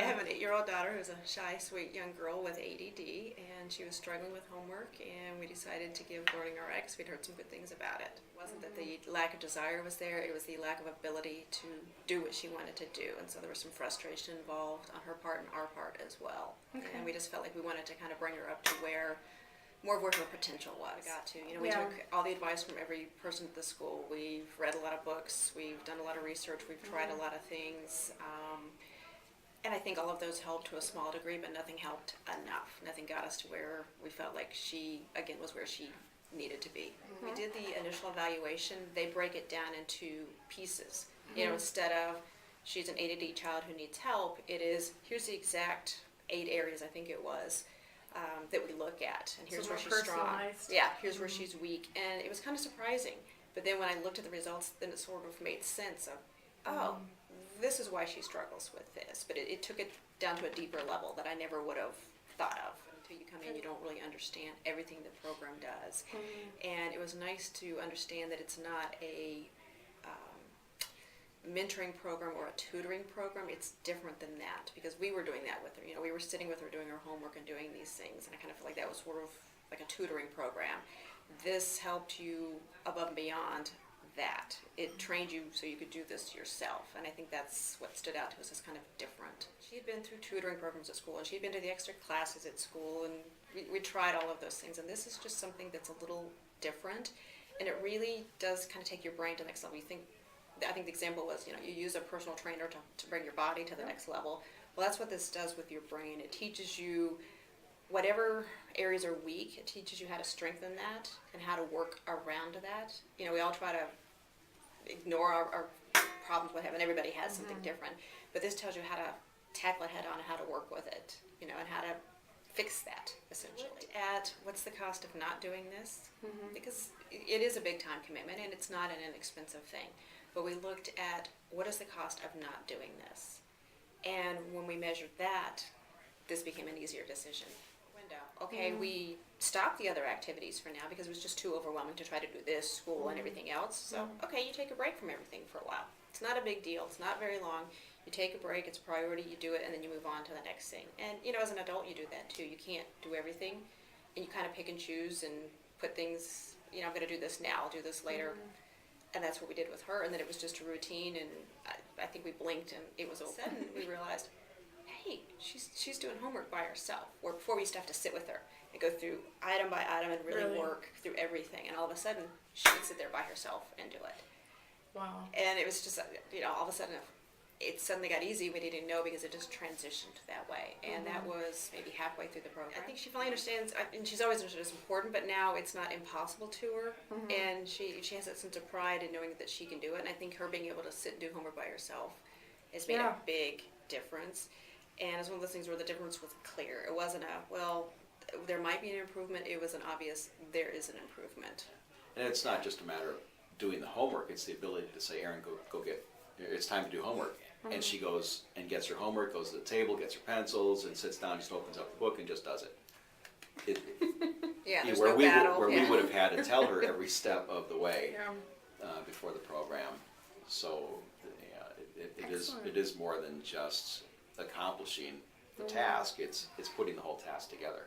have an 8-year-old daughter who's a shy, sweet young girl with ADD, and she was struggling with homework, and we decided to give Learning RX. We'd heard some good things about it. It wasn't that the lack of desire was there, it was the lack of ability to do what she wanted to do, and so there was some frustration involved on her part and our part as well. Okay. And we just felt like we wanted to kind of bring her up to more of where her potential was. We took all the advice from every person at the school. We've read a lot of books, we've done a lot of research, we've tried a lot of things, and I think all of those helped to a small degree, but nothing helped enough. Nothing got us to where we felt like she, again, was where she needed to be. We did the initial evaluation. They break it down into pieces. Instead of she's an ADD child who needs help, it is, here's the exact 8 areas, I think it was, that we look at, and here's where she's strong. Yeah, here's where she's weak, and it was kind of surprising. But then when I looked at the results, then it sort of made sense of, this is why she struggles with this. But it took it down to a deeper level that I never would have thought of. Until you come in, you don't really understand everything the program does. And it was nice to understand that it's not a mentoring program or a tutoring program. It's different than that, because we were doing that with her. We were sitting with her doing her homework and doing these things, and I kind of feel like that was sort of like a tutoring program. This helped you above and beyond that. It trained you so you could do this yourself, and I think that's what stood out to us as kind of different. She had been through tutoring programs at school, and she'd been to the extra classes at school, and we tried all of those things, and this is just something that's a little different, and it really does kind of take your brain to the next level. I think the example was, you use a personal trainer to bring your body to the next level. Well, that's what this does with your brain. It teaches you whatever areas are weak, it teaches you how to strengthen that and how to work around that. We all try to ignore our problems with having, everybody has something different, but this tells you how to tackle it head on and how to work with it, and how to fix that, essentially. At what's the cost of not doing this? Because it is a big time commitment, and it's not an inexpensive thing. But we looked at what is the cost of not doing this. And when we measured that, this became an easier decision. Okay, we stopped the other activities for now because it was just too overwhelming to try to do this, school, and everything else. So, okay, you take a break from everything for a while. It's not a big deal. It's not very long. You take a break, it's a priority, you do it, and then you move on to the next thing. And, as an adult, you do that too. You can't do everything, and you kind of pick and choose and put things, I'm going to do this now, I'll do this later. And that's what we did with her, and then it was just a routine, and I think we blinked, and it was all of a sudden we realized, hey, she's doing homework by herself, where before we used to have to sit with her and go through item by item and really work through everything, and all of a sudden she would sit there by herself and do it. Wow. And it was just, all of a sudden it suddenly got easy. We didn't know, because it just transitioned that way, and that was maybe halfway through the program. I think she finally understands, and she's always understood it's important, but now it's not impossible to her, and she has that sense of pride in knowing that she can do it, and I think her being able to sit and do homework by herself has made a big difference. And it's one of those things where the difference was clear. It wasn't there might be an improvement. It was an obvious, there is an improvement. And it's not just a matter of doing the homework. It's the ability to say, Erin, go get, it's time to do homework. And she goes and gets her homework, goes to the table, gets her pencils, and sits down, just opens up the book and just does it. There's where no we battle. Where we would have had to tell her every step of the way before the program. So it is more than just accomplishing the task. It's putting the whole task together.